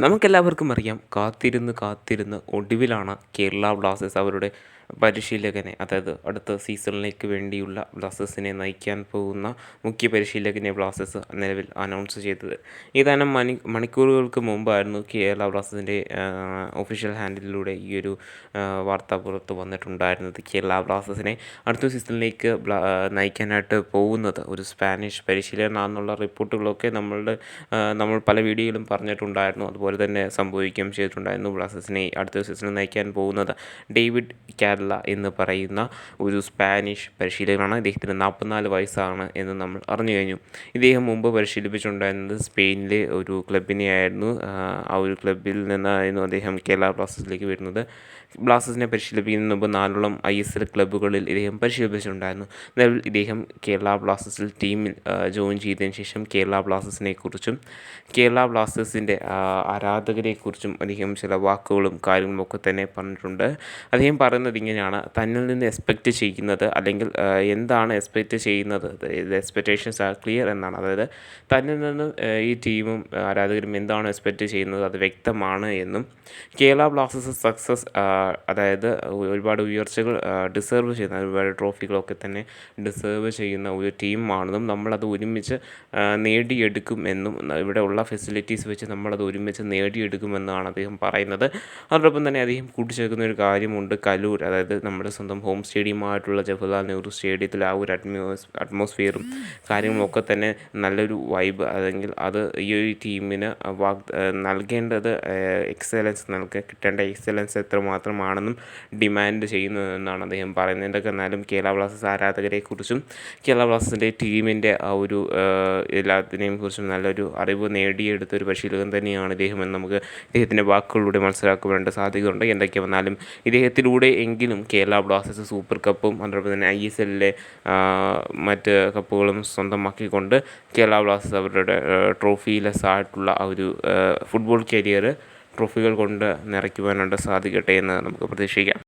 നമുക്കെല്ലാവർക്കും അറിയാം, കാത്തിരുന്ന് കാത്തിരുന്ന് ഒടുവിലാണ് കേരള ബ്ലാസ്റ്റേഴ്സ് അവരുടെ പരിശീലകനെ, അതായത് അടുത്ത സീസണിലേക്ക് വേണ്ടിയുള്ള ബ്ലാസ്റ്റേഴ്സിനെ നയിക്കാൻ പോകുന്ന മുഖ്യ പരിശീലകനെ ബ്ലാസ്റ്റേഴ്സ് നിലവിൽ അനൗൺസ് ചെയ്തത്. ഏതാനും മണിക്കൂറുകൾക്ക് മുമ്പായിരുന്നു കേരള ബ്ലാസ്റ്റേഴ്സിൻ്റെ ഒഫീഷ്യൽ ഹാൻഡിലൂടെ ഈ ഒരു വാർത്ത പുറത്ത് വന്നിട്ടുണ്ടായിരുന്നത്. കേരള ബ്ലാസ്റ്റേഴ്സിനെ അടുത്ത സീസണിലേക്ക് നയിക്കാനായിട്ട് പോകുന്നത് ഒരു സ്പാനിഷ് പരിശീലകനാണെന്നുള്ള റിപ്പോർട്ടുകളൊക്കെ നമ്മൾ പല വീഡിയോയിലും പറഞ്ഞിട്ടുണ്ടായിരുന്നു. അതുപോലെ തന്നെ സംഭവിക്കുകയും ചെയ്തിട്ടുണ്ടായിരുന്നു. ബ്ലാസ്റ്റേഴ്സിനെ അടുത്ത സീസണിൽ നയിക്കാൻ പോകുന്നത് ഡേവിഡ് കാരല എന്ന് പറയുന്ന ഒരു സ്പാനിഷ് പരിശീലകനാണ്. ഇദ്ദേഹത്തിന് 44 വയസ്സാണ് എന്ന് നമ്മൾ അറിഞ്ഞു കഴിഞ്ഞു. ഇദ്ദേഹം മുമ്പ് പരിശീലിപ്പിച്ചിട്ടുണ്ടായിരുന്നത് സ്പെയിനിലെ ഒരു ക്ലബിനെയായിരുന്നു. ആ ഒരു ക്ലബിൽ നിന്നായിരുന്നു അദ്ദേഹം കേരള ബ്ലാസ്റ്റേഴ്സിലേക്ക് വരുന്നത്. ബ്ലാസ്റ്റേഴ്സിനെ പരിശീലിപ്പിക്കുന്നതിന് മുമ്പ് 4 ISL ക്ലബ്ബുകളിൽ ഇദ്ദേഹം പരിശീലിപ്പിച്ചിട്ടുണ്ടായിരുന്നു. നിലവിൽ ഇദ്ദേഹം കേരള ബ്ലാസ്റ്റേഴ്സിൽ ടീമിൽ ജോയിൻ ചെയ്തതിന് ശേഷം കേരള ബ്ലാസ്റ്റേഴ്സിനെ കുറിച്ചും കേരള ബ്ലാസ്റ്റേഴ്സിൻ്റെ ആരാധകരെക്കുറിച്ചും അദ്ദേഹം ചില വാക്കുകളും കാര്യങ്ങളുമൊക്കെ തന്നെ പറഞ്ഞിട്ടുണ്ട്. അദ്ദേഹം പറയുന്നത് ഇങ്ങനെയാണ്: തന്നിൽ നിന്ന് എക്സ്പെക്റ്റ് ചെയ്യുന്നത്, അല്ലെങ്കിൽ എന്താണ് എക്സ്പെക്റ്റ് ചെയ്യുന്നത്, എക്സ്പെക്റ്റേഷൻസ് ആർ ക്ലിയർ എന്നാണ്. അതായത് തന്നിൽ നിന്ന് ഈ ടീമും ആരാധകരും എന്താണ് എക്സ്പെക്റ്റ് ചെയ്യുന്നത് അത് വ്യക്തമാണ് എന്നും, കേരള ബ്ലാസ്റ്റേഴ്സ് സക്സസ്, അതായത് ഒരുപാട് ഉയർച്ചകൾ ഡിസേർവ് ചെയ്യുന്ന, ഒരുപാട് ട്രോഫികളൊക്കെ തന്നെ ഡിസേർവ് ചെയ്യുന്ന ഒരു ടീമാണെന്നും നമ്മളത് ഒരുമിച്ച് നേടിയെടുക്കും എന്നും, ഇവിടെ ഉള്ള ഫെസിലിറ്റീസ് വെച്ച് നമ്മളത് ഒരുമിച്ച് നേടിയെടുക്കുമെന്നാണ് അദ്ദേഹം പറയുന്നത്. അതോടൊപ്പം തന്നെ അദ്ദേഹം കൂട്ടിച്ചേർക്കുന്ന ഒരു കാര്യമുണ്ട്. കലൂർ, അതായത് നമ്മുടെ സ്വന്തം ഹോം സ്റ്റേഡിയമായിട്ടുള്ള ജവഹർലാൽ നെഹ്റു സ്റ്റേഡിയത്തിൽ ആ ഒരു അറ്റ്മോസ്ഫിയറും കാര്യങ്ങളൊക്കെ തന്നെ നല്ലൊരു വൈബ്, അല്ലെങ്കിൽ അത് ഈ ഒരു ടീമിന് നൽകേണ്ടത് എക്സലൻസ്, കിട്ടേണ്ട എക്സലൻസ് എത്രമാത്രമാണെന്നും ഡിമാൻഡ് ചെയ്യുന്നതെന്നാണ് അദ്ദേഹം പറയുന്നത്. എന്തൊക്കെ എന്നാലും കേരള ബ്ലാസ്റ്റേഴ്സ് ആരാധകരെക്കുറിച്ചും കേരള ബ്ലാസ്റ്റേഴ്സിൻ്റെ ടീമിൻ്റെ ആ ഒരു എല്ലാത്തിനെയും കുറിച്ചും നല്ലൊരു അറിവ് നേടിയെടുത്ത ഒരു പരിശീലകൻ തന്നെയാണ് ഇദ്ദേഹം എന്ന് നമുക്ക് ഇദ്ദേഹത്തിൻ്റെ വാക്കുകളിലൂടെ മനസ്സിലാക്കുവാനായിട്ട് സാധിക്കുന്നുണ്ട്. എന്തൊക്കെ വന്നാലും ഇദ്ദേഹത്തിലൂടെ എങ്കിലും കേരള ബ്ലാസ്റ്റേഴ്സ് സൂപ്പർ കപ്പും അതോടൊപ്പം തന്നെ ISLലെ മറ്റ് കപ്പുകളും സ്വന്തമാക്കിക്കൊണ്ട് കേരള ബ്ലാസ്റ്റേഴ്സ് അവരുടെ ട്രോഫിലെസ് ആയിട്ടുള്ള ആ ഒരു ഫുട്ബോൾ കരിയർ ട്രോഫികൾ കൊണ്ട് നിറയ്ക്കുവാനായിട്ട് സാധിക്കട്ടെ എന്ന് നമുക്ക് പ്രതീക്ഷിക്കാം.